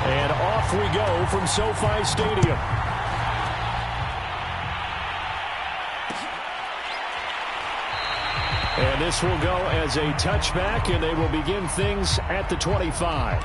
And off we go from SoFi Stadium. And this will go as a touchback, and they will begin things at the 25.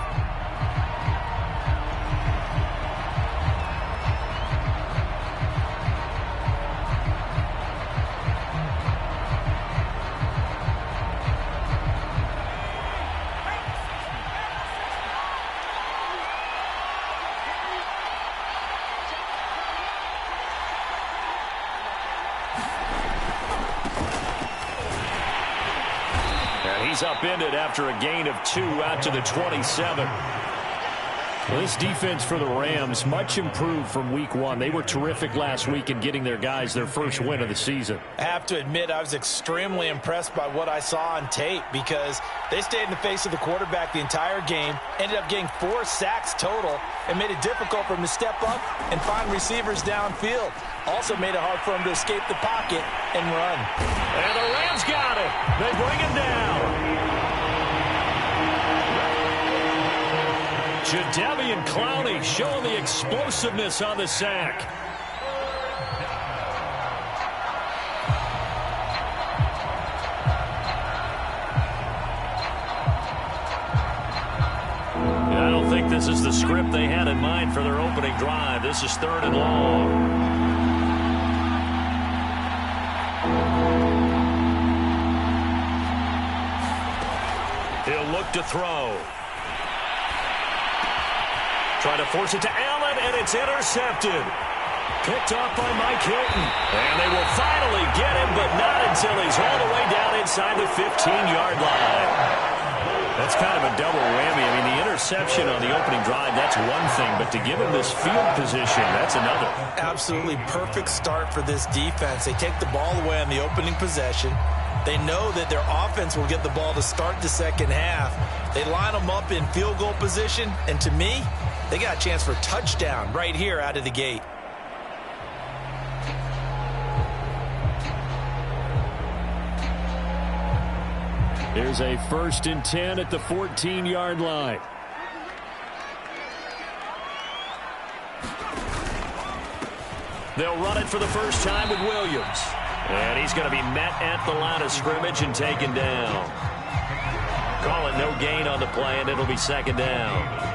He's upended after a gain of 2 out to the 27. Well, this defense for the Rams, much improved from week 1. They were terrific last week in getting their guys their first win of the season. I have to admit, I was extremely impressed by what I saw on tape because they stayed in the face of the quarterback the entire game, ended up getting 4 sacks total, and made it difficult for him to step up and find receivers downfield. Also made it hard for him to escape the pocket and run. And the Rams got it. They bring him down. Jadeveon Clowney showing the explosiveness on the sack. I don't think this is the script they had in mind for their opening drive. This is 3rd and long. He'll look to throw. Trying to force it to Allen, and it's intercepted. Picked off by Mike Hilton. And they will finally get him, but not until he's all the way down inside the 15-yard line. That's kind of a double whammy. I mean, the interception on the opening drive, that's one thing, but to give him this field position, that's another. Absolutely perfect start for this defense. They take the ball away on the opening possession. They know that their offense will get the ball to start the second half. They line them up in field goal position, and to me, they got a chance for a touchdown right here out of the gate. Here's a 1st and 10 at the 14-yard line. They'll run it for the first time with Williams. And he's going to be met at the line of scrimmage and taken down. Call it no gain on the play, and it'll be 2nd down.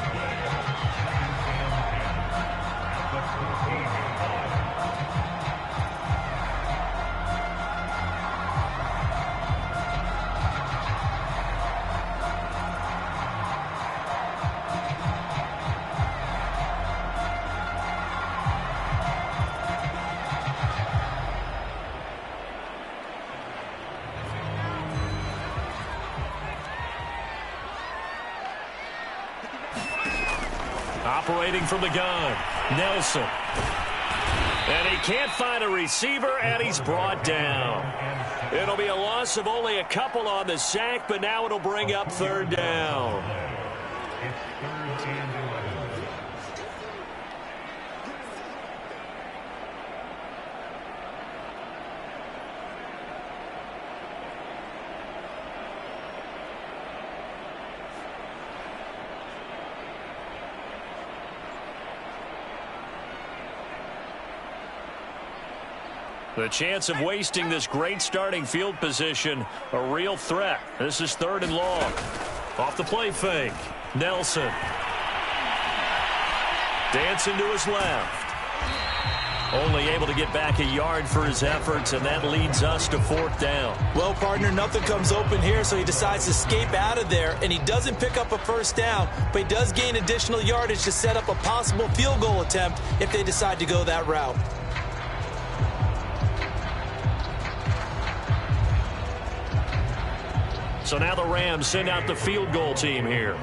Operating from the gun, Nelson. And he can't find a receiver, and he's brought down. It'll be a loss of only a couple on the sack, but now it'll bring up 3rd down. The chance of wasting this great starting field position, a real threat. This is 3rd and long. Off the play fake, Nelson. Dancing to his left. Only able to get back a yard for his efforts, and that leads us to 4th down. Well, partner, nothing comes open here, so he decides to escape out of there, and he doesn't pick up a 1st down, but he does gain additional yardage to set up a possible field goal attempt if they decide to go that route. So now the Rams send out the field goal team here.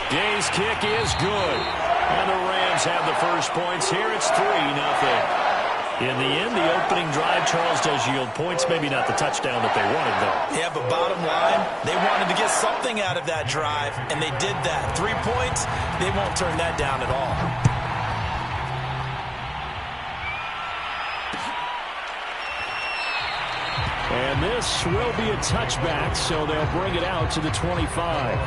Gay's kick is good. And the Rams have the first points here. It's 3-0. In the end, the opening drive, Charles, does yield points. Maybe not the touchdown that they wanted, though. Yeah, but bottom line, they wanted to get something out of that drive, and they did that. 3 points, they won't turn that down at all. And And this will be a touchback, so they'll bring it out to the 25.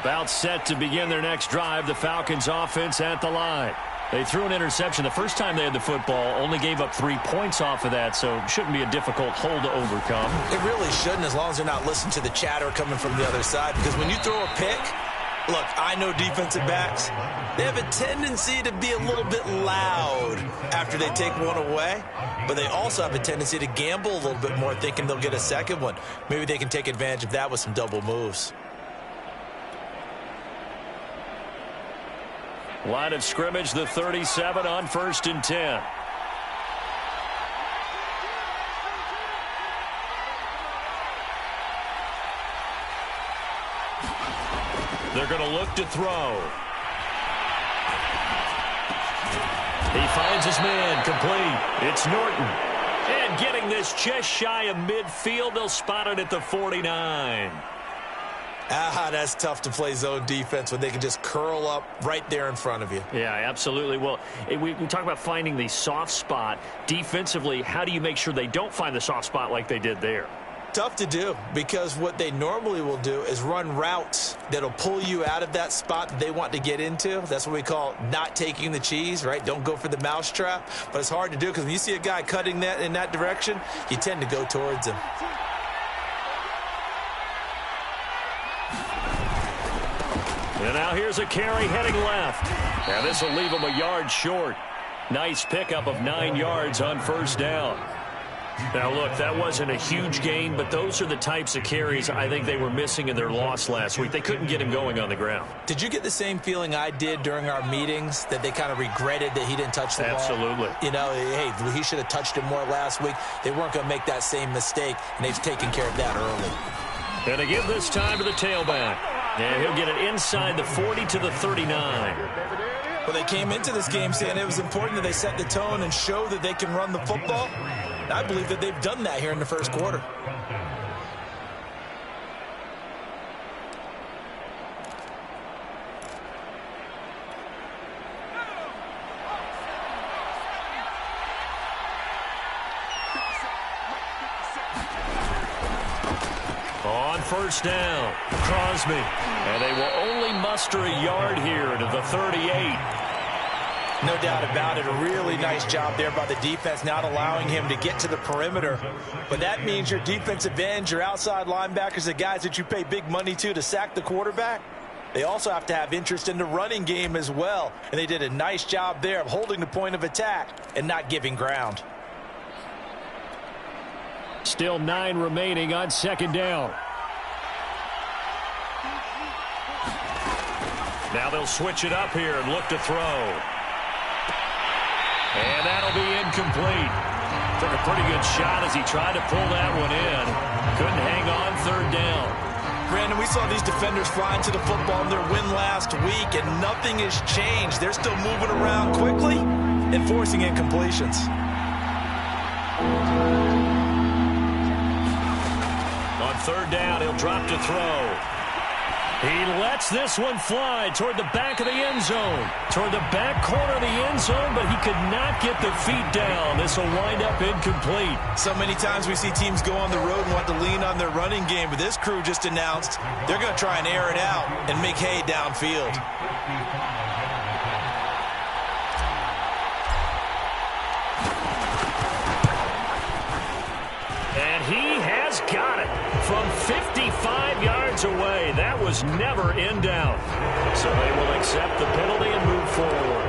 About set to begin their next drive, the Falcons offense at the line. They threw an interception the first time they had the football, only gave up 3 points off of that, so it shouldn't be a difficult hole to overcome. It really shouldn't, as long as they're not listening to the chatter coming from the other side, because when you throw a pick, look, I know defensive backs, they have a tendency to be a little bit loud after they take one away, but they also have a tendency to gamble a little bit more, thinking they'll get a second one. Maybe they can take advantage of that with some double moves. Line of scrimmage, the 37 on 1st and 10. They're going to look to throw. He finds his man, complete. It's Norton. And getting this just shy of midfield, they'll spot it at the 49. That's tough to play zone defense when they can just curl up right there in front of you. Yeah, absolutely. Well, we talk about finding the soft spot. Defensively, how do you make sure they don't find the soft spot like they did there? Tough to do, because what they normally will do is run routes that'll pull you out of that spot that they want to get into. That's what we call not taking the cheese, right? Don't go for the mousetrap. But it's hard to do, because when you see a guy cutting that in that direction, you tend to go towards him. And now here's a carry heading left. Now this will leave him a yard short. Nice pickup of 9 yards on 1st down. Now look, that wasn't a huge gain, but those are the types of carries I think they were missing in their loss last week. They couldn't get him going on the ground. Did you get the same feeling I did during our meetings, that they kind of regretted that he didn't touch the ball? Absolutely. You know, hey, he should have touched it more last week. They weren't going to make that same mistake, and they've taken care of that early. And they give this time to the tailback. And he'll get it inside the 40 to the 39. Well, they came into this game saying it was important that they set the tone and show that they can run the football. And I believe that they've done that here in the first quarter. On 1st down, Crosby. And they will only muster a yard here to the 38. No doubt about it. A really nice job there by the defense, not allowing him to get to the perimeter. But that means your defensive ends, your outside linebackers, the guys that you pay big money to sack the quarterback, they also have to have interest in the running game as well. And they did a nice job there of holding the point of attack and not giving ground. Still 9 remaining on 2nd down. Now they'll switch it up here and look to throw. And that'll be incomplete. Took a pretty good shot as he tried to pull that one in. Couldn't hang on 3rd down. Brandon, we saw these defenders flying to the football in their win last week, and nothing has changed. They're still moving around quickly and forcing incompletions. On 3rd down, he'll drop to throw. He lets this one fly toward the back of the end zone. Toward the back corner of the end zone, but he could not get the feet down. This will wind up incomplete. So many times we see teams go on the road and want to lean on their running game, but this crew just announced they're going to try and air it out and make hay downfield. And he has got it from 55 yards away. That was never in doubt. So they will accept the penalty and move forward.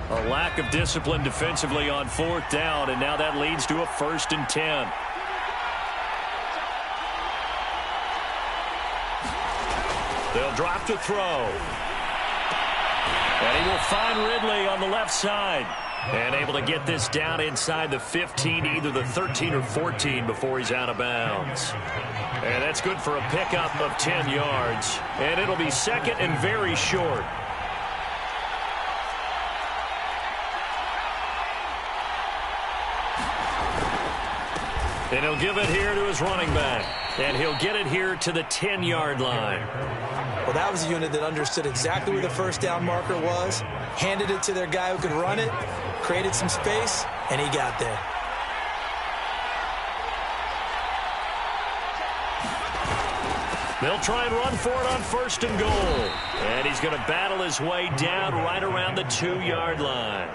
A lack of discipline defensively on 4th down, and now that leads to a 1st and 10. They'll drop to throw. And he will find Ridley on the left side. And able to get this down inside the 15, either the 13 or 14 before he's out of bounds. And that's good for a pickup of 10 yards. And it'll be second and very short. And he'll give it here to his running back. And he'll get it here to the 10-yard line. Well, that was a unit that understood exactly where the first down marker was, handed it to their guy who could run it, created some space, and he got there. They'll try and run for it on first and goal. And he's going to battle his way down right around the 2-yard line.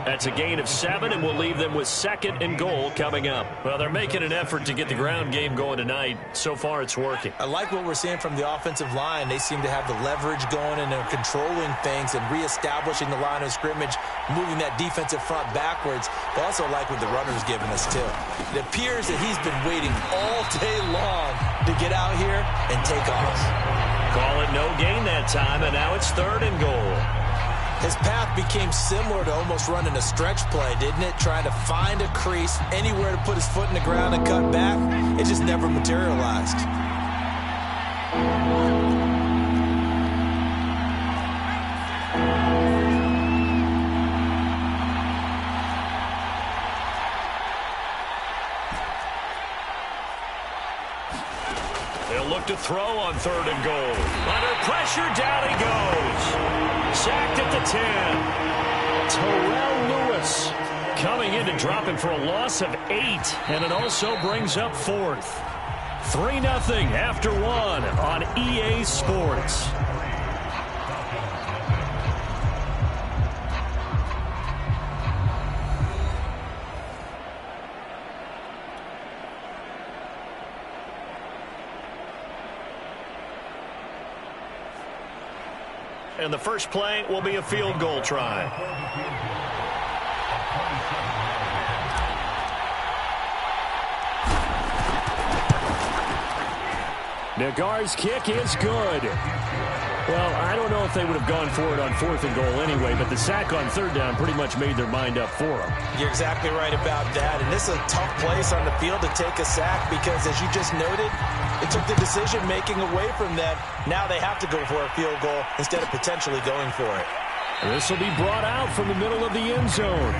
That's a gain of 7, and we'll leave them with second and goal coming up. Well, they're making an effort to get the ground game going tonight. So far, it's working. I like what we're seeing from the offensive line. They seem to have the leverage going, and they're controlling things and reestablishing the line of scrimmage, moving that defensive front backwards. But also like what the runner's giving us, too. It appears that he's been waiting all day long to get out here and take off. Call it no gain that time, and now it's third and goal. His path became similar to almost running a stretch play, didn't it? Trying to find a crease, anywhere to put his foot in the ground and cut back. It just never materialized. They'll look to throw on third and goal. Under pressure, down he goes. Sacked at the 10. Terrell Lewis coming in to drop him for a loss of 8. And it also brings up fourth. 3-0 after 1 on EA Sports. And the first play will be a field goal try. Nagar's kick is good. Well, I don't know if they would have gone for it on fourth and goal anyway, but the sack on third down pretty much made their mind up for them. You're exactly right about that. And this is a tough place on the field to take a sack because, as you just noted, it took the decision-making away from them. Now they have to go for a field goal instead of potentially going for it. This will be brought out from the middle of the end zone.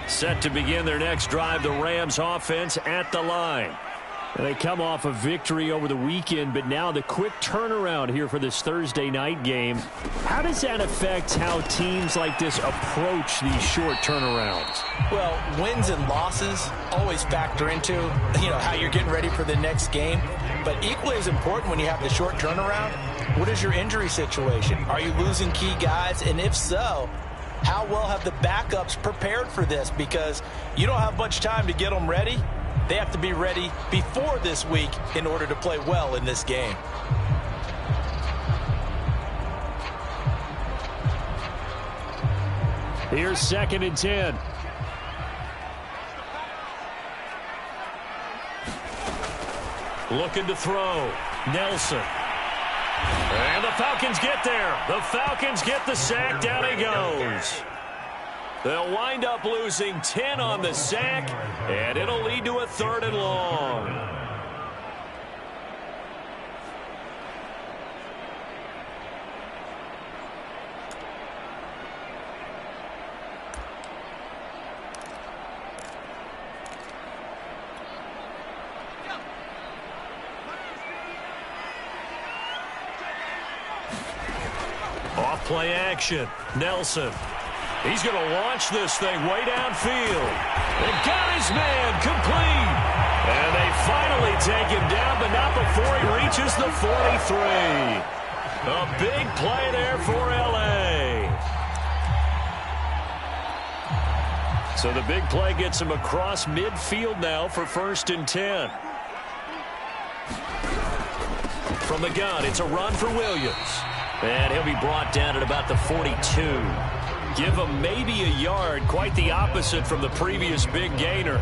Set to begin their next drive, the Rams offense at the line. And they come off a victory over the weekend, but now the quick turnaround here for this Thursday night game. How does that affect how teams like this approach these short turnarounds? Well, wins and losses always factor into, how you're getting ready for the next game. But equally as important when you have the short turnaround, what is your injury situation? Are you losing key guys? And if so, how well have the backups prepared for this? Because you don't have much time to get them ready. They have to be ready before this week in order to play well in this game. Here's 2nd and 10. Looking to throw. Nelson. And the Falcons get there. The Falcons get the sack. Down he goes. They'll wind up losing 10 on the sack, and it'll lead to a 3rd and long. Off play action. Nelson. He's going to launch this thing way downfield. They got his man complete. And they finally take him down, but not before he reaches the 43. A big play there for L.A. So the big play gets him across midfield now for 1st and 10. From the gun, it's a run for Williams. And he'll be brought down at about the 42. Give him maybe a yard, quite the opposite from the previous big gainer.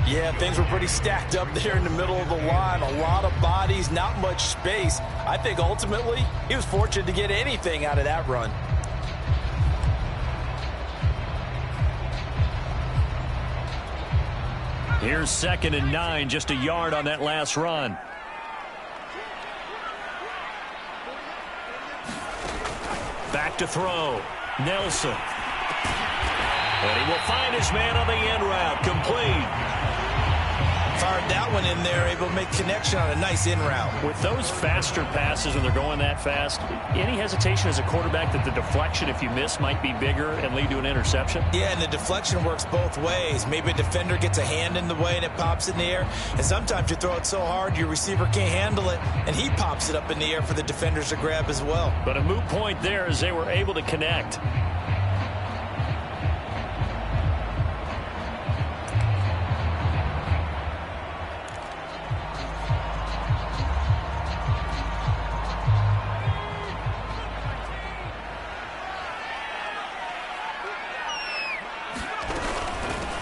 Yeah, things were pretty stacked up there in the middle of the line. A lot of bodies, not much space. I think ultimately he was fortunate to get anything out of that run. Here's 2nd and 9, just a yard on that last run. Back to throw. Nelson. And he will find his man on the end route. Complete. Fired that one in there, able to make connection on a nice in route. With those faster passes and they're going that fast, any hesitation as a quarterback that the deflection, if you miss, might be bigger and lead to an interception? Yeah, and the deflection works both ways. Maybe a defender gets a hand in the way and it pops in the air. And sometimes you throw it so hard your receiver can't handle it, and he pops it up in the air for the defenders to grab as well. But a moot point there as they were able to connect.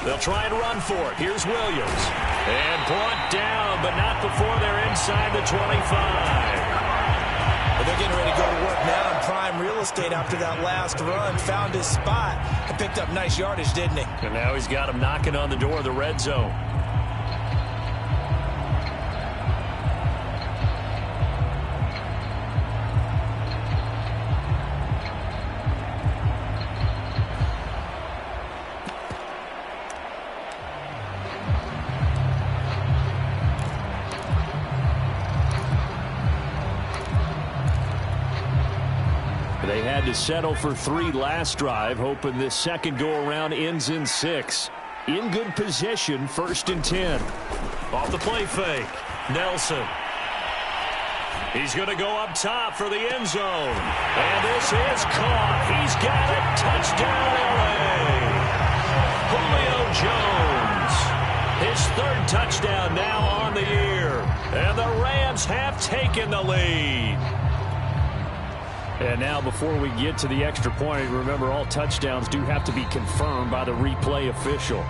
They'll try and run for it. Here's Williams. And brought down, but not before they're inside the 25. But they're getting ready to go to work now in prime real estate after that last run. Found his spot and picked up nice yardage, didn't he? And now he's got him knocking on the door of the red zone. They had to settle for 3 last drive, hoping this second go-around ends in 6. In good position, 1st and 10. Off the play fake, Nelson. He's going to go up top for the end zone. And this is caught. He's got it. Touchdown, LA. Julio Jones. His 3rd touchdown now on the year. And the Rams have taken the lead. And now before we get to the extra point, remember all touchdowns do have to be confirmed by the replay official.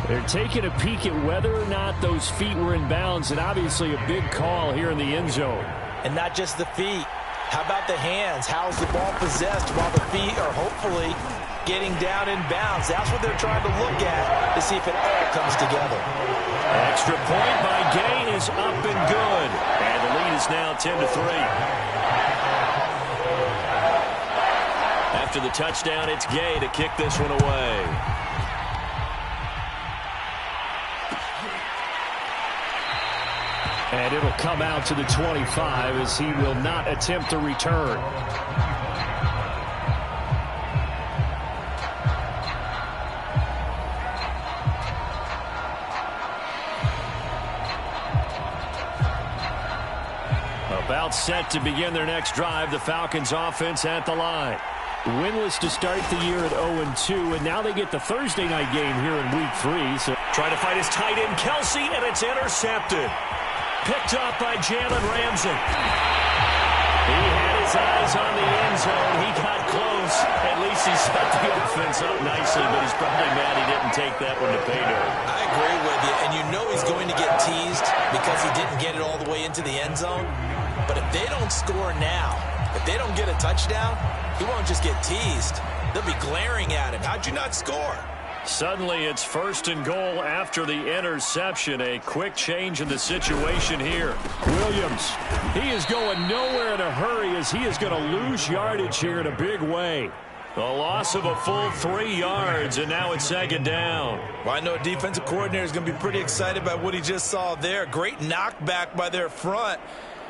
They're taking a peek at whether or not those feet were in bounds, and obviously a big call here in the end zone. And not just the feet. How about the hands? How's the ball possessed while the feet are hopefully getting down in bounds? That's what they're trying to look at to see if it all comes together. Extra point by Gay is up and good. And the lead is now 10-3. After the touchdown, it's Gay to kick this one away. And it'll come out to the 25 as he will not attempt to return. About set to begin their next drive, the Falcons offense at the line. Winless to start the year at 0-2, and now they get the Thursday night game here in Week 3. So trying to fight his tight end, Kelsey, and it's intercepted. Picked up by Jalen Ramsey. He had his eyes on the end zone. He got close. At least he set the offense up nicely, but he's probably mad he didn't take that one to pay dirt. I agree with you, and you know he's going to get teased because he didn't get it all the way into the end zone. But if they don't score now, if they don't get a touchdown, he won't just get teased. They'll be glaring at him. How'd you not score? Suddenly it's 1st and goal after the interception. A quick change in the situation here. Williams, he is going nowhere in a hurry as he is going to lose yardage here in a big way. A loss of a full 3 yards, and now it's 2nd down. Well, I know a defensive coordinator is going to be pretty excited by what he just saw there. Great knockback by their front.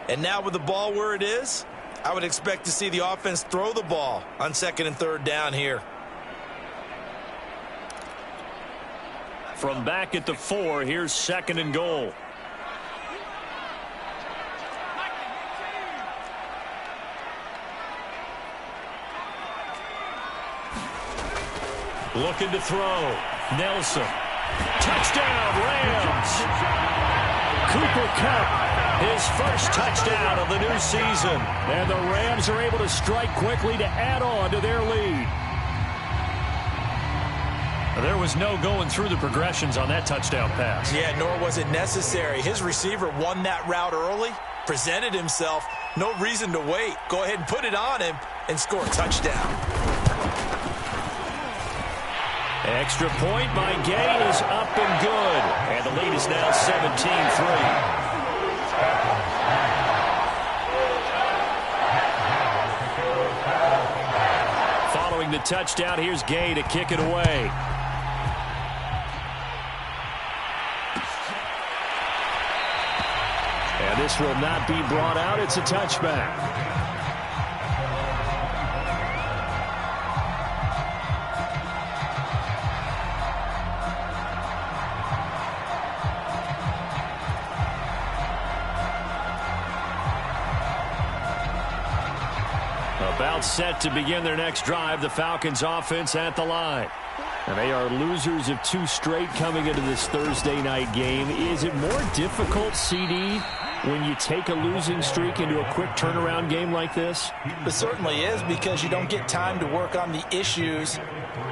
And now with the ball where it is, I would expect to see the offense throw the ball on 2nd and 3rd down here. From back at the 4, here's 2nd and goal. Looking to throw. Nelson. Touchdown, Rams. Cooper Kupp, his first touchdown of the new season. And the Rams are able to strike quickly to add on to their lead. There was no going through the progressions on that touchdown pass. Yeah, nor was it necessary. His receiver won that route early, presented himself. No reason to wait. Go ahead and put it on him and score a touchdown. Extra point by Gay is up and good. And the lead is now 17-3. Following the touchdown, here's Gay to kick it away. And this will not be brought out. It's a touchback. About set to begin their next drive. The Falcons offense at the line. And they are losers of 2 straight coming into this Thursday night game. Is it more difficult, CD, when you take a losing streak into a quick turnaround game like this? It certainly is, because you don't get time to work on the issues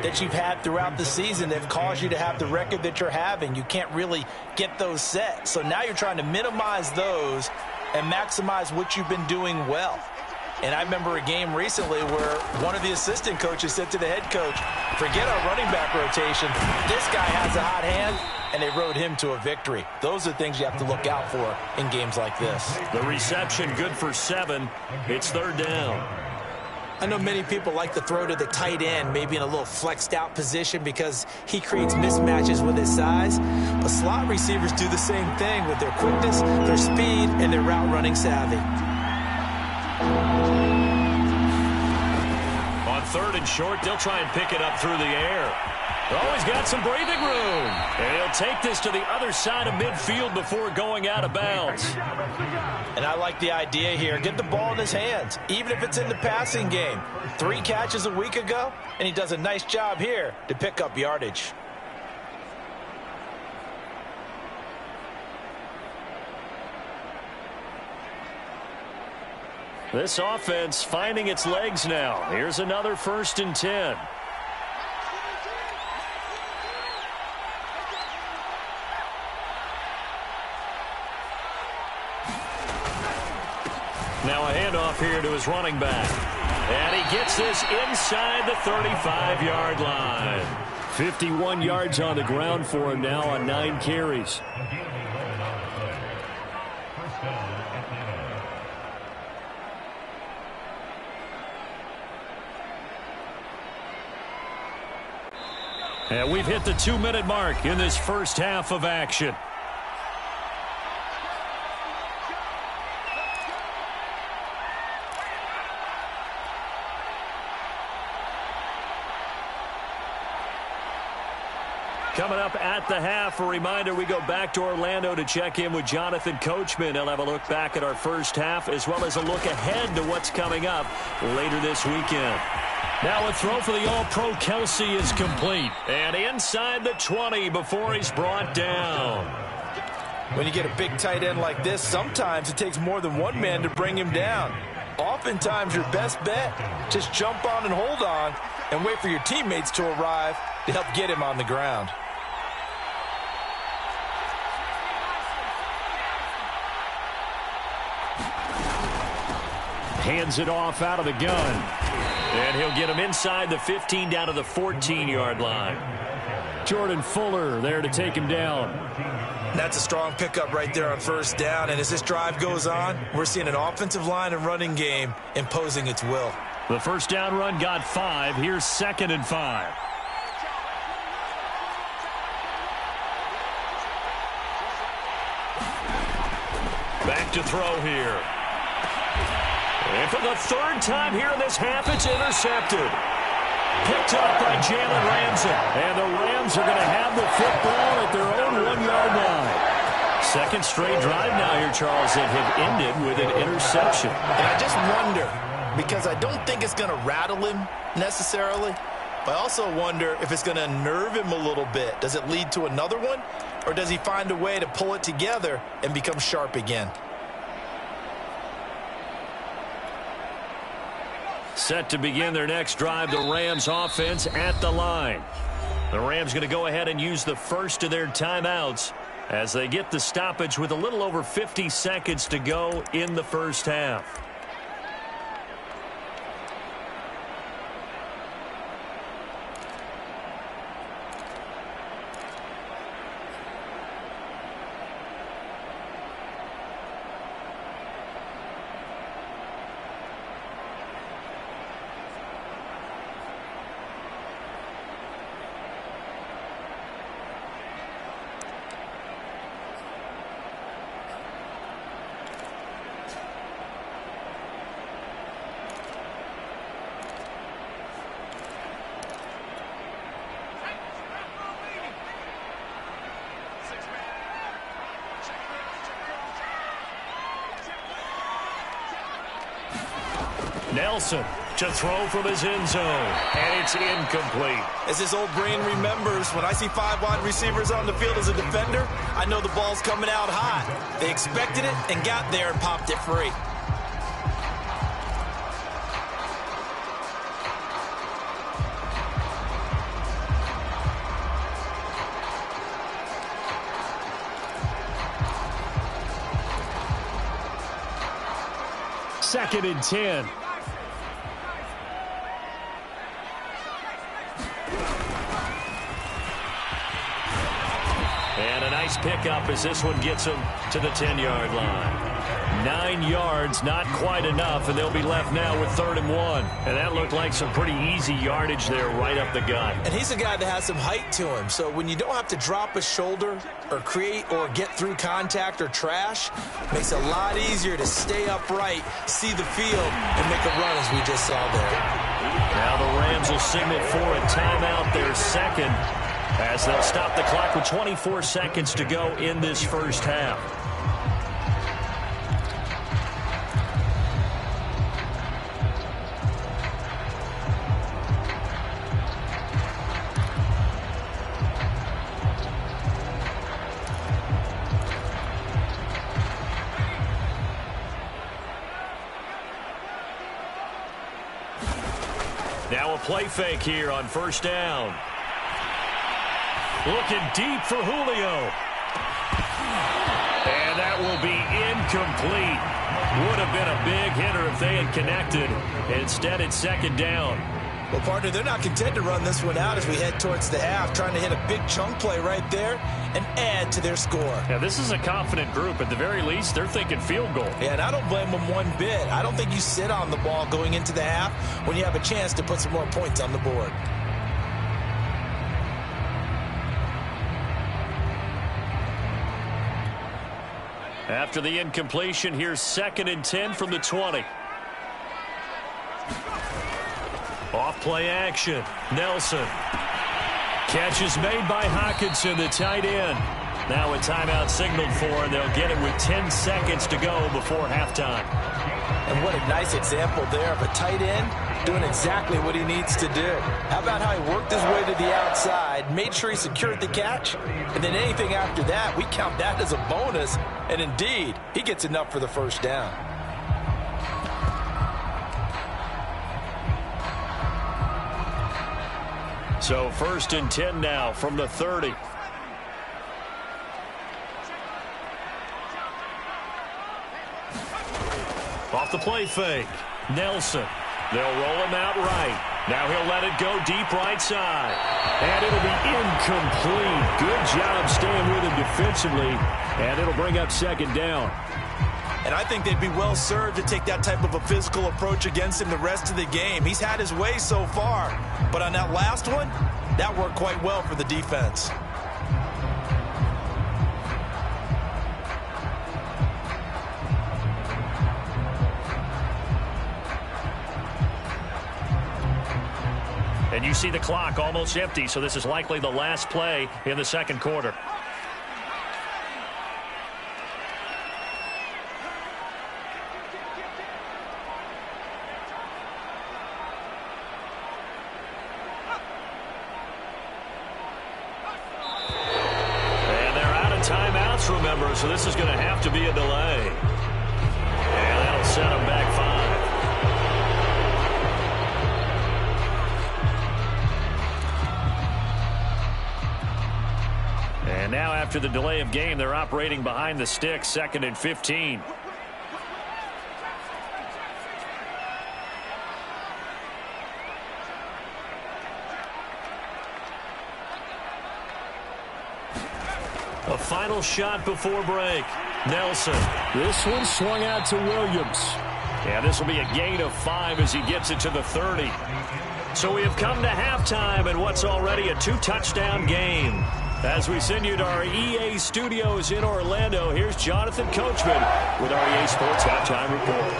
that you've had throughout the season that have caused you to have the record that you're having. You can't really get those set. So now you're trying to minimize those and maximize what you've been doing well. And I remember a game recently where one of the assistant coaches said to the head coach, forget our running back rotation. This guy has a hot hand, and they rode him to a victory. Those are things you have to look out for in games like this. The reception good for 7. It's 3rd down. I know many people like to throw to the tight end, maybe in a little flexed out position because he creates mismatches with his size. But slot receivers do the same thing with their quickness, their speed, and their route running savvy. On 3rd and short, they'll try and pick it up through the air. Always got some breathing room. And he'll take this to the other side of midfield before going out of bounds. And I like the idea here. Get the ball in his hands, even if it's in the passing game. 3 catches a week ago, and he does a nice job here to pick up yardage. This offense finding its legs now. Here's another 1st and 10. Now a handoff here to his running back. And he gets this inside the 35-yard line. 51 yards on the ground for him now on 9 carries. And we've hit the 2-minute mark in this first half of action. Coming up at the half, a reminder, we go back to Orlando to check in with Jonathan Coachman. He'll have a look back at our first half as well as a look ahead to what's coming up later this weekend. Now a throw for the All-Pro Kelsey is complete. And inside the 20 before he's brought down. When you get a big tight end like this, sometimes it takes more than one man to bring him down. Oftentimes your best bet, just jump on and hold on and wait for your teammates to arrive to help get him on the ground. Hands it off out of the gun. And he'll get him inside the 15 down to the 14-yard line. Jordan Fuller there to take him down. That's a strong pickup right there on 1st down. And as this drive goes on, we're seeing an offensive line and running game imposing its will. The 1st down run got 5. Here's 2nd and 5. Back to throw here. And for the 3rd time here in this half, it's intercepted. Picked up by Jalen Ramsey. And the Rams are going to have the football at their own 1-yard line. 2nd straight drive now here, Charles, that have ended with an interception. And I just wonder, because I don't think it's going to rattle him necessarily, I also wonder if it's going to unnerve him a little bit. Does it lead to another one, or does he find a way to pull it together and become sharp again? Set to begin their next drive, the Rams offense at the line. The Rams going to go ahead and use the first of their timeouts as they get the stoppage with a little over 50 seconds to go in the first half. Nelson to throw from his end zone, and it's incomplete. As his old brain remembers, when I see 5 wide receivers on the field as a defender, I know the ball's coming out hot. They expected it and got there and popped it free. Second and 10. And a nice pickup as this one gets him to the 10-yard line. 9 yards, not quite enough, and they'll be left now with 3rd and 1. And that looked like some pretty easy yardage there right up the gut. And he's a guy that has some height to him, so when you don't have to drop a shoulder or create or get through contact or trash, it makes it a lot easier to stay upright, see the field, and make a run as we just saw there. Now the Rams will signal for a timeout, their second, as they'll stop the clock with 24 seconds to go in this first half. Now a play fake here on first down. Looking deep for Julio. And that will be incomplete. Would have been a big hitter if they had connected. Instead, it's second down. Well, partner, they're not content to run this one out as we head towards the half, trying to hit a big chunk play right there and add to their score. Yeah, this is a confident group. At the very least, they're thinking field goal. Yeah, and I don't blame them one bit. I don't think you sit on the ball going into the half when you have a chance to put some more points on the board. After the incompletion, here's 2nd and 10 from the 20. Off play action. Nelson. Catch is made by Hockenson, the tight end. Now a timeout signaled for, and they'll get it with 10 seconds to go before halftime. And what a nice example there of a tight end doing exactly what he needs to do. How about how he worked his way to the outside, made sure he secured the catch, and then anything after that, we count that as a bonus. And indeed, he gets enough for the first down. So 1st and 10 now from the 30. Off the play fake. Nelson. They'll roll him out right. Now he'll let it go deep right side. And it'll be incomplete. Good job staying with him defensively. And it'll bring up 2nd down. And I think they'd be well served to take that type of a physical approach against him the rest of the game. He's had his way so far. But on that last one, that worked quite well for the defense. And you see the clock almost empty, so this is likely the last play in the second quarter. to be a delay. And that'll set them back 5. And now after the delay of game, they're operating behind the sticks, 2nd and 15. A final shot before break. Nelson. This one swung out to Williams. Yeah, this will be a gain of 5 as he gets it to the 30. So we have come to halftime in what's already a 2-touchdown game. As we send you to our EA studios in Orlando, here's Jonathan Coachman with our EA Sports Halftime Report.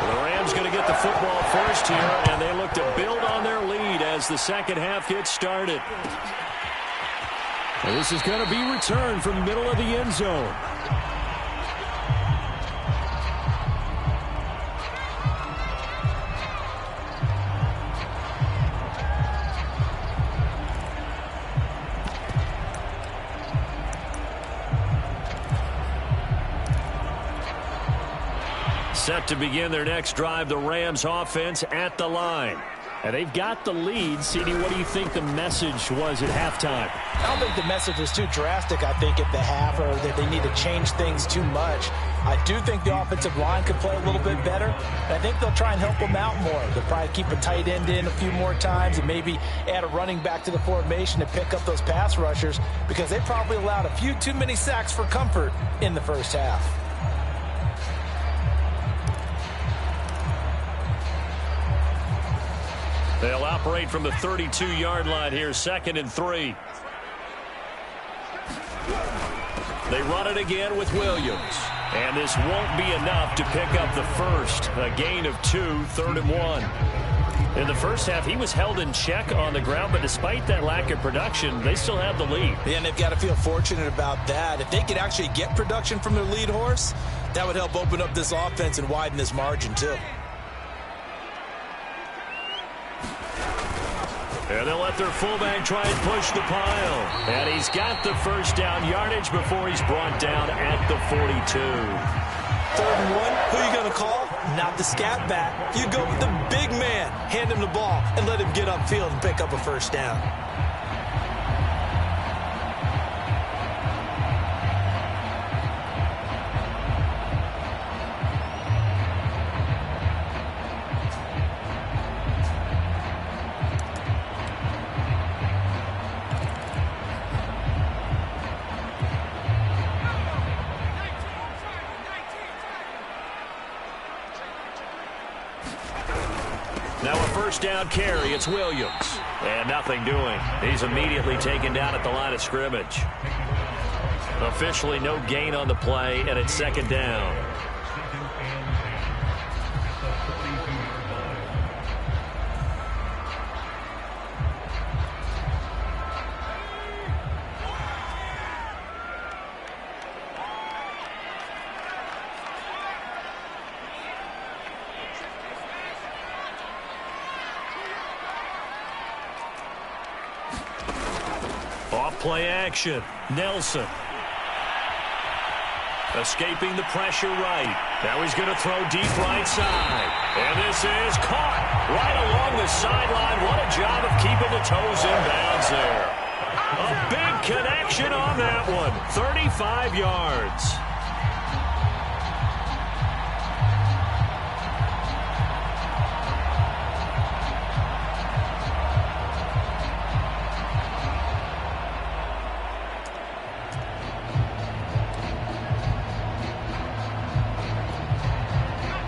Well, the Rams going to get the football first here, and they look to build on their lead as the second half gets started. And this is going to be returned from the middle of the end zone. Set to begin their next drive, the Rams offense at the line. And they've got the lead. CD, what do you think the message was at halftime? I don't think the message was too drastic, I think, at the half, or that they need to change things too much. I do think the offensive line could play a little bit better, and I think they'll try and help them out more. They'll probably keep a tight end in a few more times and maybe add a running back to the formation to pick up those pass rushers, because they probably allowed a few too many sacks for comfort in the first half. They'll operate from the 32-yard line here, 2nd and 3. They run it again with Williams. And this won't be enough to pick up the first. A gain of 2, 3rd and 1. In the first half, he was held in check on the ground, but despite that lack of production, they still have the lead. Yeah, and they've got to feel fortunate about that. If they could actually get production from their lead horse, that would help open up this offense and widen this margin, too. And they'll let their fullback try and push the pile. And he's got the first down yardage before he's brought down at the 42. 3rd and 1, who are you going to call? Not the scat back. You go with the big man. Hand him the ball and let him get upfield and pick up a first down. Now a first down carry. It's Williams. And nothing doing. He's immediately taken down at the line of scrimmage. Officially no gain on the play, and it's 2nd down. Play action. Nelson. Escaping the pressure right. Now he's going to throw deep right side. And this is caught right along the sideline. What a job of keeping the toes in bounds there. A big connection on that one. 35 yards.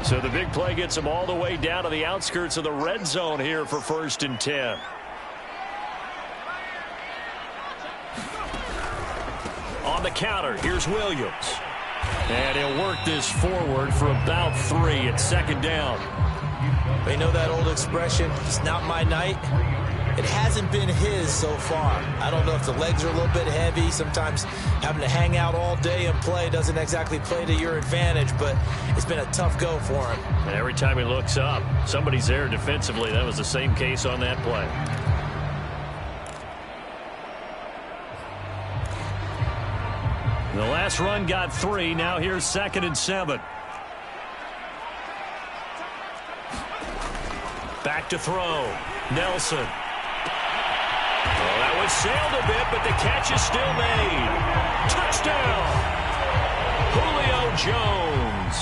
So the big play gets him all the way down to the outskirts of the red zone here for 1st and 10. On the counter, here's Williams. And he'll work this forward for about 3 at 2nd down. They know that old expression, it's not my night. It hasn't been his so far. I don't know if the legs are a little bit heavy. Sometimes having to hang out all day and play doesn't exactly play to your advantage, but it's been a tough go for him. And every time he looks up, somebody's there defensively. That was the same case on that play. The last run got 3. Now here's 2nd and 7. Back to throw. Nelson. Well, that one sailed a bit, but the catch is still made. Touchdown! Julio Jones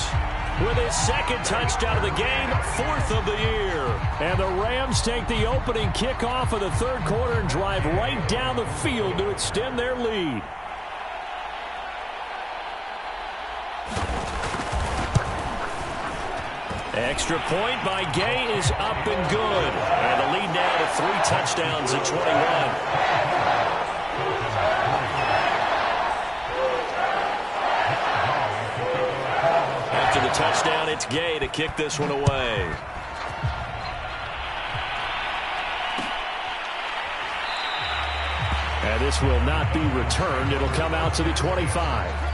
with his 2nd touchdown of the game, 4th of the year. And the Rams take the opening kickoff of the 3rd quarter and drive right down the field to extend their lead. Extra point by Gay is up and good. And the lead now to 3 touchdowns at 21. After the touchdown, it's Gay to kick this one away. And this will not be returned. It'll come out to the 25.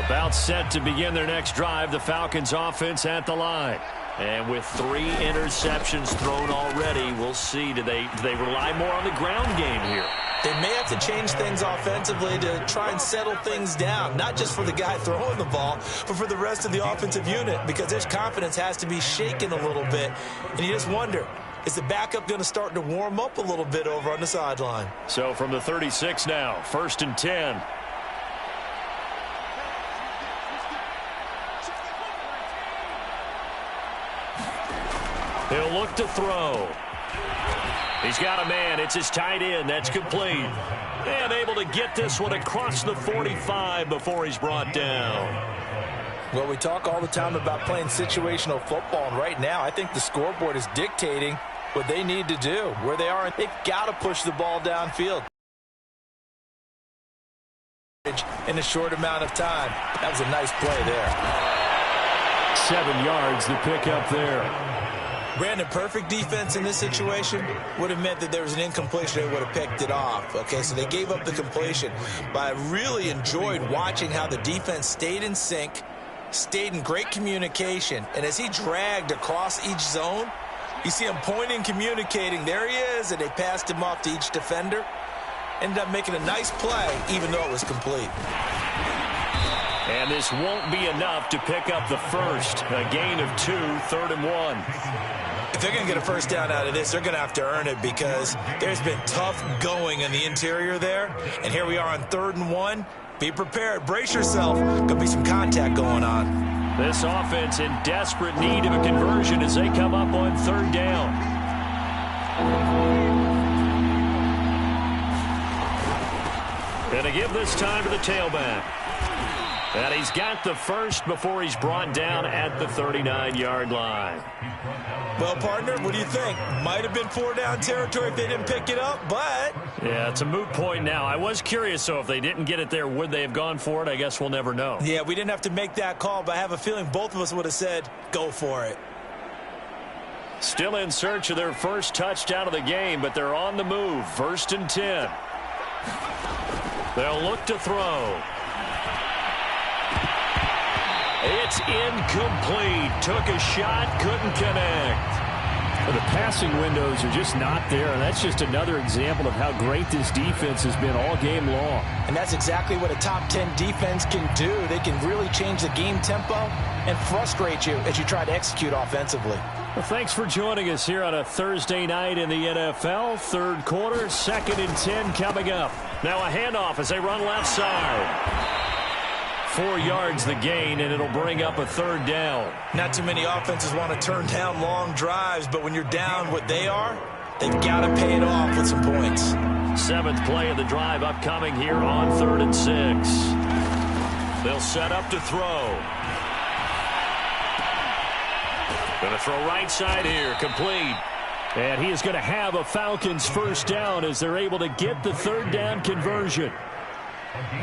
About set to begin their next drive, the Falcons offense at the line. And with 3 interceptions thrown already, we'll see. Do they rely more on the ground game here? They may have to change things offensively to try and settle things down, not just for the guy throwing the ball, but for the rest of the offensive unit, because their confidence has to be shaken a little bit. And you just wonder, is the backup going to start to warm up a little bit over on the sideline? So from the 36 now, 1st and 10. He'll look to throw. He's got a man. It's his tight end. That's complete. And able to get this one across the 45 before he's brought down. Well, we talk all the time about playing situational football, and right now I think the scoreboard is dictating what they need to do. Where they are, they've got to push the ball downfield in a short amount of time. That was a nice play there. 7 yards to pick up there. Brandon, perfect defense in this situation would have meant that there was an incompletion. They would have picked it off. Okay, so they gave up the completion. But I really enjoyed watching how the defense stayed in sync, stayed in great communication. And as he dragged across each zone, you see him pointing, communicating. There he is, and they passed him off to each defender. Ended up making a nice play, even though it was complete. And this won't be enough to pick up the first. A gain of 2, 3rd and 1. If they're going to get a first down out of this, they're going to have to earn it, because there's been tough going in the interior there. And here we are on 3rd and 1. Be prepared. Brace yourself. Going to be some contact going on. This offense in desperate need of a conversion as they come up on 3rd down. And to give this time to the tailback. And he's got the first before he's brought down at the 39-yard line. Well, partner, what do you think? Might have been 4-down territory if they didn't pick it up, but... Yeah, it's a moot point now. I was curious, so if they didn't get it there, would they have gone for it? I guess we'll never know. Yeah, we didn't have to make that call, but I have a feeling both of us would have said, go for it. Still in search of their first touchdown of the game, but they're on the move. 1st and 10. They'll look to throw. It's incomplete. Took a shot, couldn't connect. Well, the passing windows are just not there, and that's just another example of how great this defense has been all game long. And that's exactly what a top 10 defense can do. They can really change the game tempo and frustrate you as you try to execute offensively. Well, thanks for joining us here on a Thursday night in the NFL. 3rd quarter, 2nd and 10 coming up. Now a handoff as they run left side. 4 yards the gain, and it'll bring up a 3rd down. Not too many offenses want to turn down long drives, but when you're down what they are, they've got to pay it off with some points. 7th play of the drive upcoming here on 3rd and 6. They'll set up to throw. Going to throw right side here, complete. And he is going to have a Falcons first down as they're able to get the 3rd down conversion.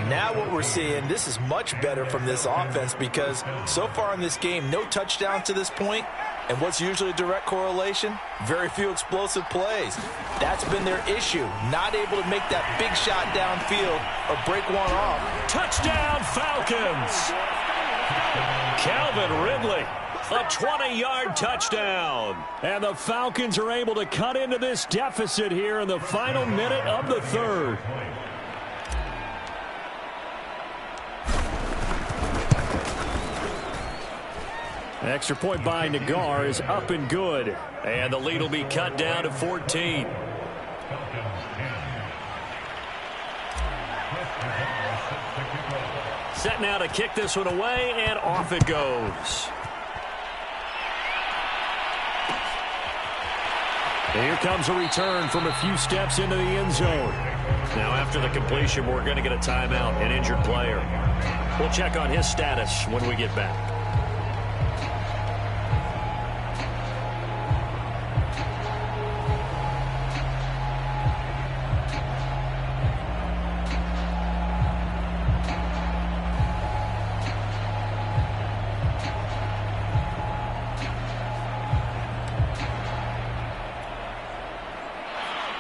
Now what we're seeing, this is much better from this offense, because so far in this game, no touchdown to this point. And what's usually a direct correlation? Very few explosive plays. That's been their issue. Not able to make that big shot downfield or break one off. Touchdown, Falcons! Calvin Ridley A 20-yard touchdown. And the Falcons are able to cut into this deficit here in the final minute of the third. Extra point by Nagar is up and good. And the lead will be cut down to 14. Set now to kick this one away, and off it goes. Here comes a return from a few steps into the end zone. Now after the completion, we're going to get a timeout, an injured player. We'll check on his status when we get back.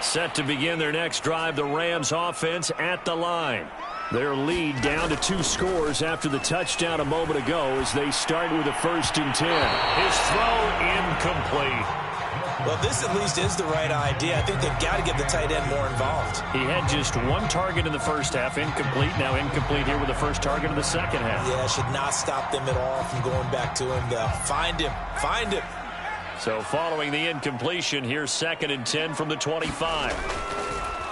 Set to begin their next drive, the Rams offense at the line. Their lead down to 2 scores after the touchdown a moment ago as they start with a 1st and 10. His throw incomplete. Well, this at least is the right idea. I think they've got to get the tight end more involved. He had just 1 target in the first half, incomplete. Now incomplete here with the first target of the second half. Yeah, should not stop them at all from going back to him. Find him. Find him. So following the incompletion, here's 2nd and 10 from the 25.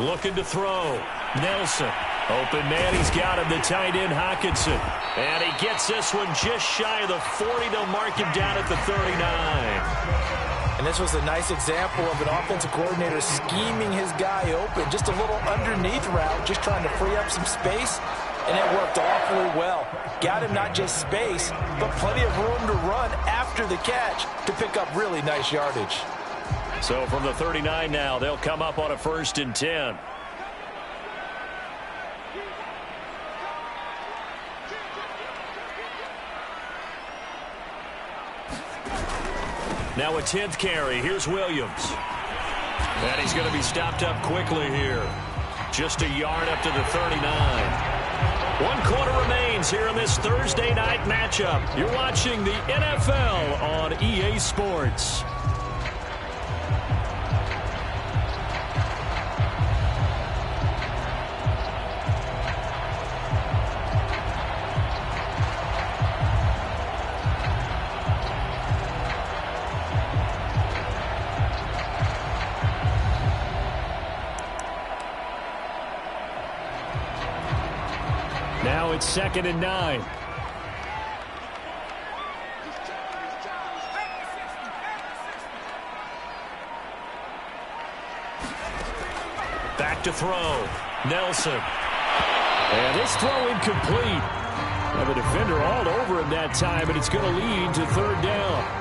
Looking to throw. Nelson. Open man, he's got him, the tight end Hockenson. And he gets this one just shy of the 40. They'll mark him down at the 39. And this was a nice example of an offensive coordinator scheming his guy open. Just a little underneath route, just trying to free up some space. And it worked awfully well. Got him not just space, but plenty of room to run after the catch to pick up really nice yardage. So from the 39 now, they'll come up on a 1st and 10. Now a 10th carry. Here's Williams. And he's going to be stopped up quickly here. Just a yard up to the 39. 1 quarter remains here in this Thursday night matchup. You're watching the NFL on EA Sports. Now it's 2nd and 9. Back to throw. Nelson. And this throw incomplete. Now the defender all over him that time, and it's going to lead to 3rd down.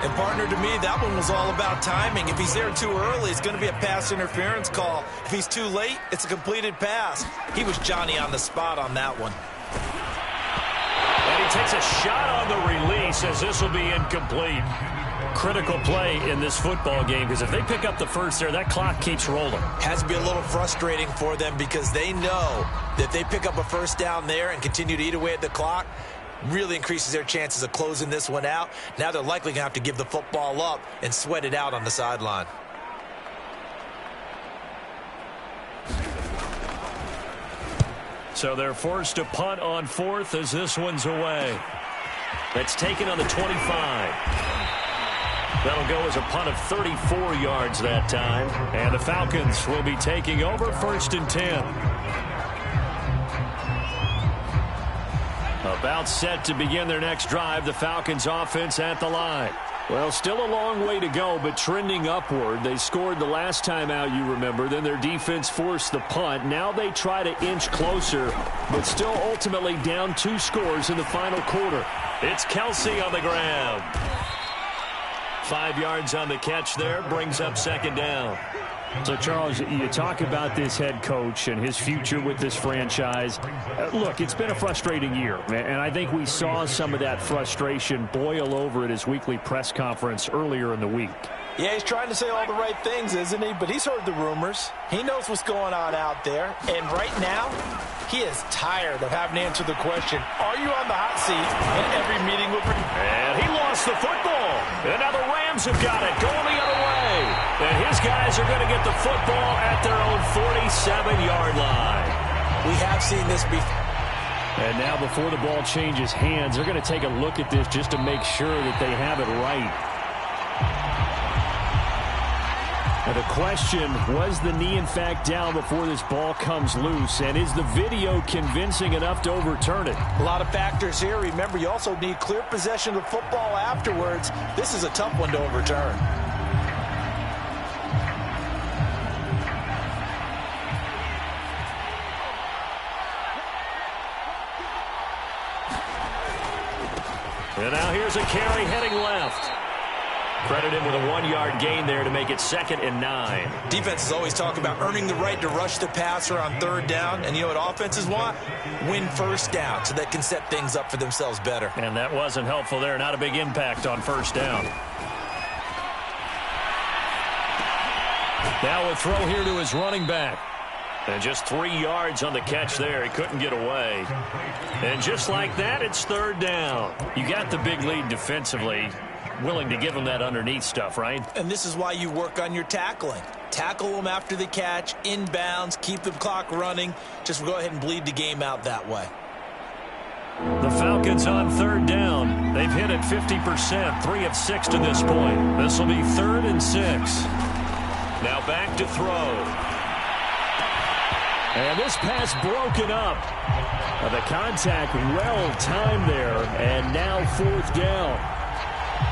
And partner, to me, that one was all about timing. If he's there too early, it's going to be a pass interference call. If he's too late, it's a completed pass. He was Johnny on the spot on that one. And he takes a shot on the release as this will be incomplete. Critical play in this football game, because if they pick up the first there, that clock keeps rolling. Has to be a little frustrating for them because they know that they pick up a 1st down there and continue to eat away at the clock, really increases their chances of closing this one out. Now they're likely going to have to give the football up and sweat it out on the sideline. So they're forced to punt on 4th as this one's away. That's taken on the 25. That'll go as a punt of 34 yards that time. And the Falcons will be taking over 1st and 10. About set to begin their next drive, the Falcons offense at the line. Well, still a long way to go, but trending upward. They scored the last time out, you remember. Then their defense forced the punt. Now they try to inch closer, but still ultimately down 2 scores in the final quarter. It's Kelsey on the ground. 5 yards on the catch there, brings up 2nd down. So, Charles, you talk about this head coach and his future with this franchise. Look, it's been a frustrating year, and I think we saw some of that frustration boil over at his weekly press conference earlier in the week. Yeah, he's trying to say all the right things, isn't he? But he's heard the rumors. He knows what's going on out there. And right now, he is tired of having to answer the question, are you on the hot seat in every meeting with... And he lost lost the football. And now the Rams have got it, going the other way. And his guys are going to get the football at their own 47-yard line. We have seen this before. And now before the ball changes hands, they're going to take a look at this just to make sure that they have it right. Now the question, was the knee in fact down before this ball comes loose? And is the video convincing enough to overturn it? A lot of factors here. Remember, you also need clear possession of the football afterwards. This is a tough one to overturn. And now here's a carry heading left. Credit him with a 1-yard gain there to make it 2nd and 9. Defenses always talk about earning the right to rush the passer on 3rd down. And you know what offenses want? Win 1st down so they can set things up for themselves better. And that wasn't helpful there. Not a big impact on 1st down. Now a throw here to his running back. And just 3 yards on the catch there. He couldn't get away. And just like that, it's 3rd down. You got the big lead defensively. Willing to give them that underneath stuff, right? And this is why you work on your tackling. Tackle them after the catch, inbounds, keep the clock running. Just go ahead and bleed the game out that way. The Falcons on 3rd down. They've hit it 50%, 3 of 6 to this point. This will be 3rd and 6. Now back to throw. And this pass broken up. The contact well timed there, and now 4th down.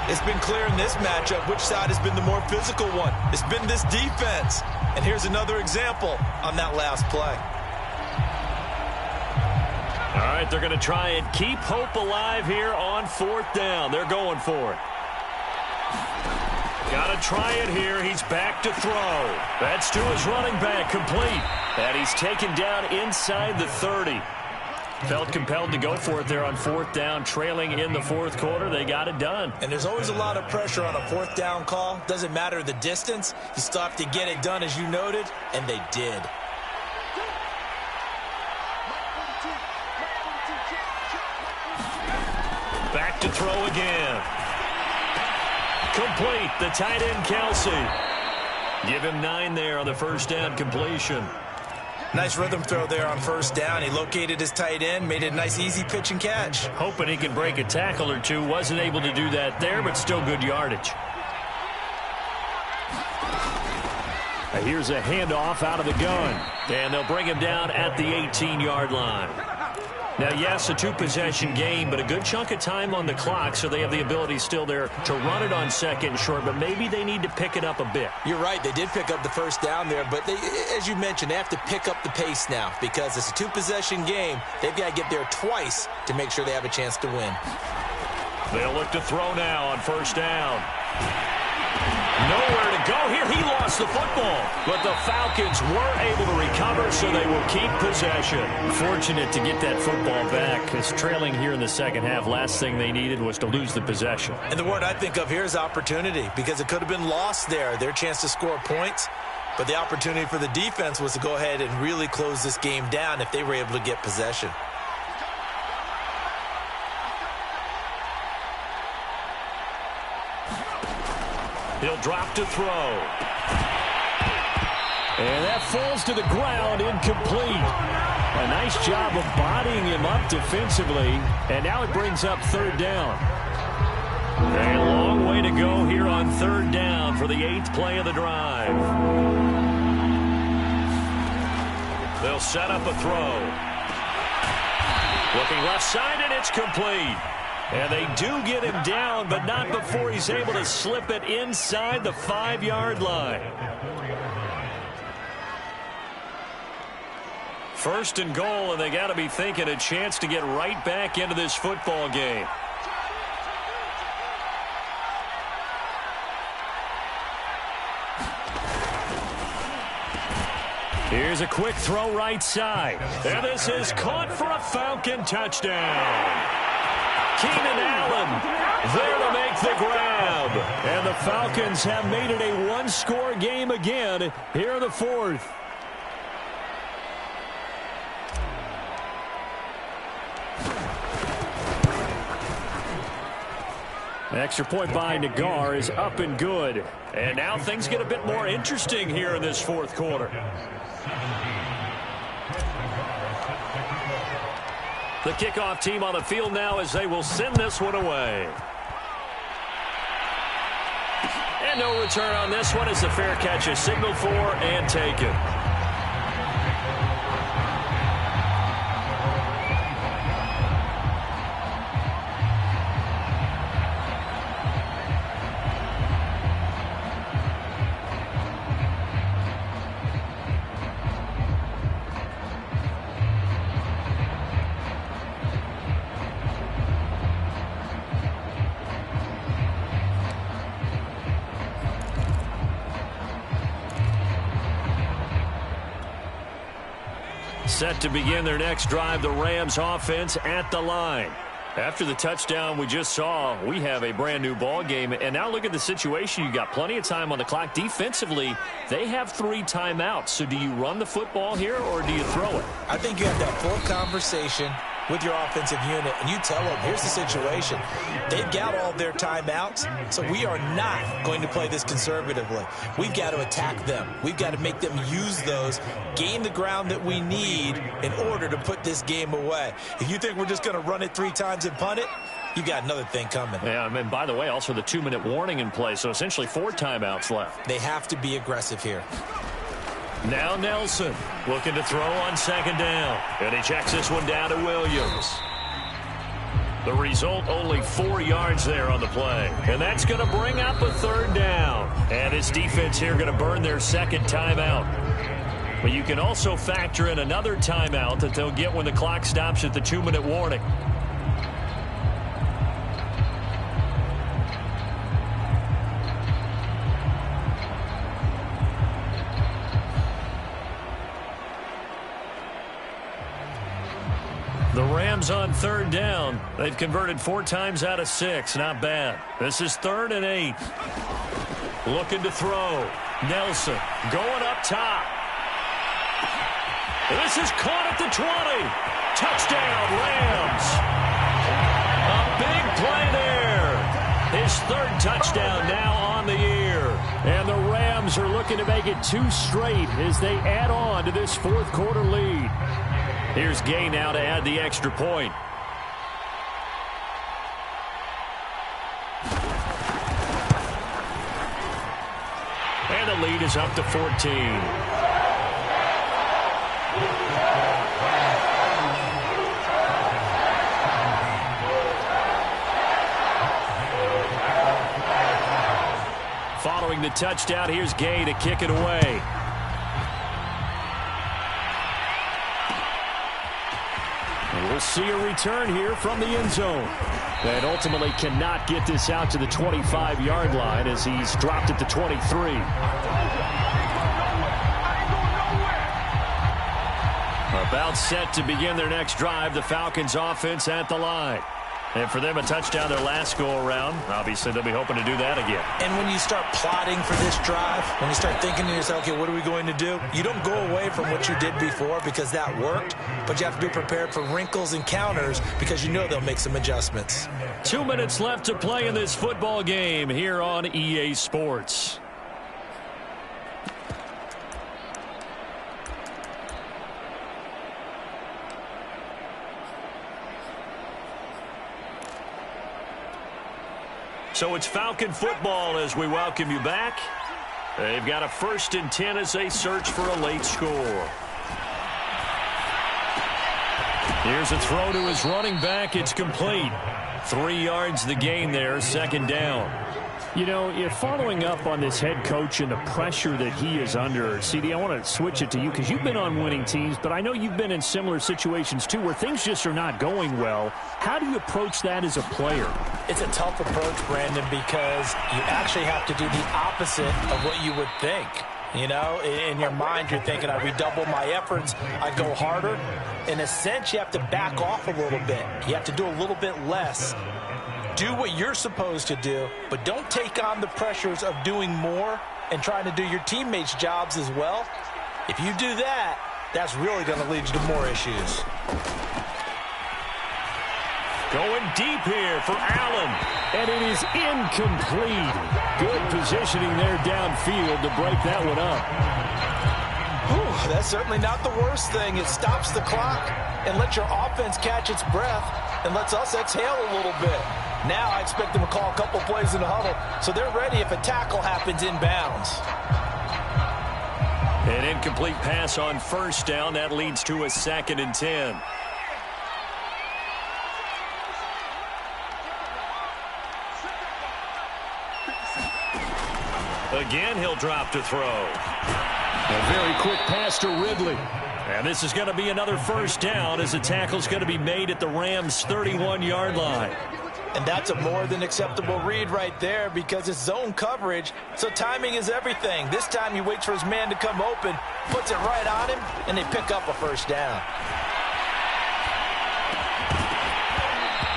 It's been clear in this matchup which side has been the more physical one. It's been this defense. And here's another example on that last play. All right, they're going to try and keep hope alive here on 4th down. They're going for it. Got to try it here. He's back to throw. That's to his running back, complete. And he's taken down inside the 30. Felt compelled to go for it there on 4th down, trailing in the 4th quarter. They got it done. And there's always a lot of pressure on a 4th down call. Doesn't matter the distance. You still have to get it done, as you noted, and they did. Back to throw again. Complete, the tight end, Kelsey. Give him 9 there on the 1st down completion. Nice rhythm throw there on 1st down. He located his tight end, made it a nice, easy pitch and catch. Hoping he can break a tackle or two. Wasn't able to do that there, but still good yardage. Here's a handoff out of the gun. And they'll bring him down at the 18-yard line. Now, yes, a 2-possession game, but a good chunk of time on the clock, so they have the ability still there to run it on 2nd and short, but maybe they need to pick it up a bit. You're right. They did pick up the 1st down there, but they, as you mentioned, they have to pick up the pace now because it's a 2-possession game. They've got to get there twice to make sure they have a chance to win. They'll look to throw now on 1st down. Nowhere to go here. He lost the football, but the Falcons were able to recover, so they will keep possession. Fortunate to get that football back, because trailing here in the 2nd half, last thing they needed was to lose the possession. And the word I think of here is opportunity, because it could have been lost there, their chance to score points. But the opportunity for the defense was to go ahead and really close this game down if they were able to get possession. He'll drop to throw. And that falls to the ground, incomplete. A nice job of bodying him up defensively. And now it brings up 3rd down. A long way to go here on 3rd down for the 8th play of the drive. They'll set up a throw. Looking left side, and it's complete. And they do get him down, but not before he's able to slip it inside the 5-yard line. 1st and goal, and they got to be thinking a chance to get right back into this football game. Here's a quick throw right side. And this is caught for a Falcon touchdown. Keenan Allen there to make the grab. And the Falcons have made it a 1-score game again here in the 4th. The extra point by Nagar is up and good. And now things get a bit more interesting here in this fourth quarter. The kickoff team on the field now as they will send this one away. And no return on this one as the fair catch is signaled for and taken. Set to begin their next drive, the Rams offense at the line. After the touchdown we just saw, we have a brand new ball game. And now look at the situation. You got plenty of time on the clock. Defensively, they have 3 timeouts. So do you run the football here or do you throw it? I think you have that full conversation with your offensive unit, and you tell them, here's the situation. They've got all their timeouts, so we are not going to play this conservatively. We've got to attack them. We've got to make them use those, gain the ground that we need in order to put this game away. If you think we're just going to run it 3 times and punt it, you got another thing coming. Yeah, and by the way, also the 2-minute warning in play, so essentially 4 timeouts left. They have to be aggressive here. Now Nelson looking to throw on second down. And he checks this one down to Williams. The result, only 4 yards there on the play. And that's going to bring up a 3rd down. And this defense here going to burn their 2nd timeout. But you can also factor in another timeout that they'll get when the clock stops at the 2-minute warning. The Rams on 3rd down. They've converted 4 times out of 6. Not bad. This is 3rd and 8. Looking to throw. Nelson going up top. This is caught at the 20. Touchdown, Rams. A big play there. His 3rd touchdown now on the year. And the Rams are looking to make it 2 straight as they add on to this 4th quarter lead. Here's Gay now to add the extra point. And the lead is up to 14. Following the touchdown, here's Gay to kick it away. We'll see a return here from the end zone. And ultimately cannot get this out to the 25-yard line as he's dropped at the 23. About set to begin their next drive, the Falcons offense at the line. And for them, a touchdown their last go-around. Obviously, they'll be hoping to do that again. And when you start plotting for this drive, when you start thinking to yourself, okay, what are we going to do? You don't go away from what you did before because that worked, but you have to be prepared for wrinkles and counters because you know they'll make some adjustments. 2 minutes left to play in this football game here on EA Sports. So it's Falcon football as we welcome you back. They've got a 1st and 10 as they search for a late score. Here's a throw to his running back. It's complete. 3 yards the gain there, 2nd down. You know, if following up on this head coach and the pressure that he is under, CD, I want to switch it to you because you've been on winning teams, but I know you've been in similar situations too where things just are not going well. How do you approach that as a player? It's a tough approach, Brandon, because you actually have to do the opposite of what you would think. You know, in your mind, you're thinking, I redouble my efforts, I go harder. In a sense, you have to back off a little bit. You have to do a little bit less. Do what you're supposed to do, but don't take on the pressures of doing more and trying to do your teammates' jobs as well. If you do that, that's really going to lead you to more issues. Going deep here for Allen. And it is incomplete. Good positioning there downfield to break that one up. Whew, that's certainly not the worst thing. It stops the clock and lets your offense catch its breath and lets us exhale a little bit. Now I expect them to call a couple plays in the huddle so they're ready if a tackle happens inbounds. An incomplete pass on first down. That leads to a 2nd and 10. Again, he'll drop to throw. A very quick pass to Ridley. And this is going to be another first down as the tackle's going to be made at the Rams' 31-yard line. And that's a more than acceptable read right there because it's zone coverage, so timing is everything. This time he waits for his man to come open, puts it right on him, and they pick up a first down.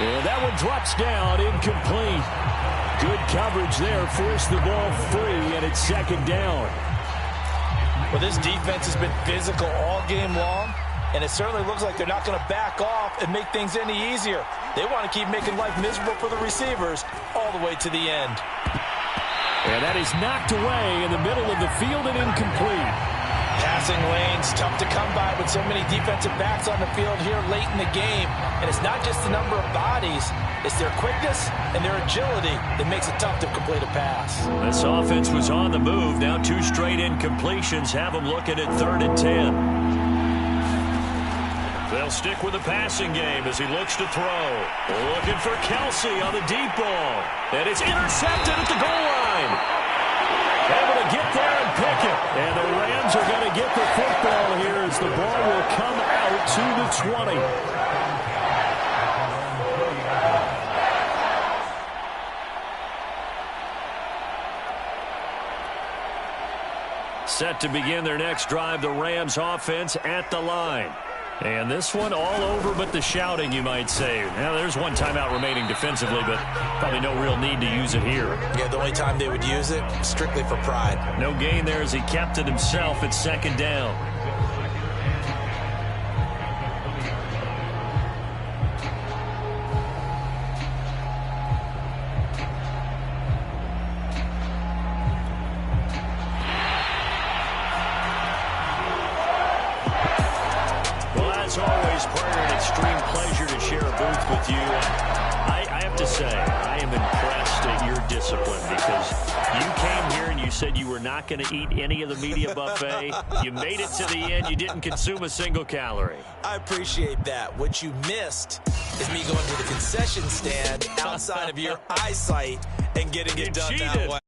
And that one drops down, incomplete. Good coverage there, forced the ball free, and it's 2nd down. Well, this defense has been physical all game long, and it certainly looks like they're not going to back off and make things any easier. They want to keep making life miserable for the receivers all the way to the end. And that is knocked away in the middle of the field and incomplete. Passing lanes, tough to come by with so many defensive backs on the field here late in the game. And it's not just the number of bodies, it's their quickness and their agility that makes it tough to complete a pass. This offense was on the move. Now 2 straight incompletions have them looking at 3rd and 10. They'll stick with the passing game as he looks to throw. Looking for Kelsey on the deep ball. And it's intercepted at the goal line. Able to get there and pick it. And the Rams are going to get the football here as the ball will come out to the 20. Set to begin their next drive, the Rams offense at the line. And this one all over but the shouting, you might say. Now, there's one timeout remaining defensively, but probably no real need to use it here. Yeah, the only time they would use it, strictly for pride. No gain there as he kept it himself at 2nd down. It's always, Prayer, an extreme pleasure to share a booth with you. I have to say, I am impressed at your discipline because you came here and you said you were not going to eat any of the media buffet. You made it to the end. You didn't consume a single calorie. I appreciate that. What you missed is me going to the concession stand outside of your eyesight and getting it done that way.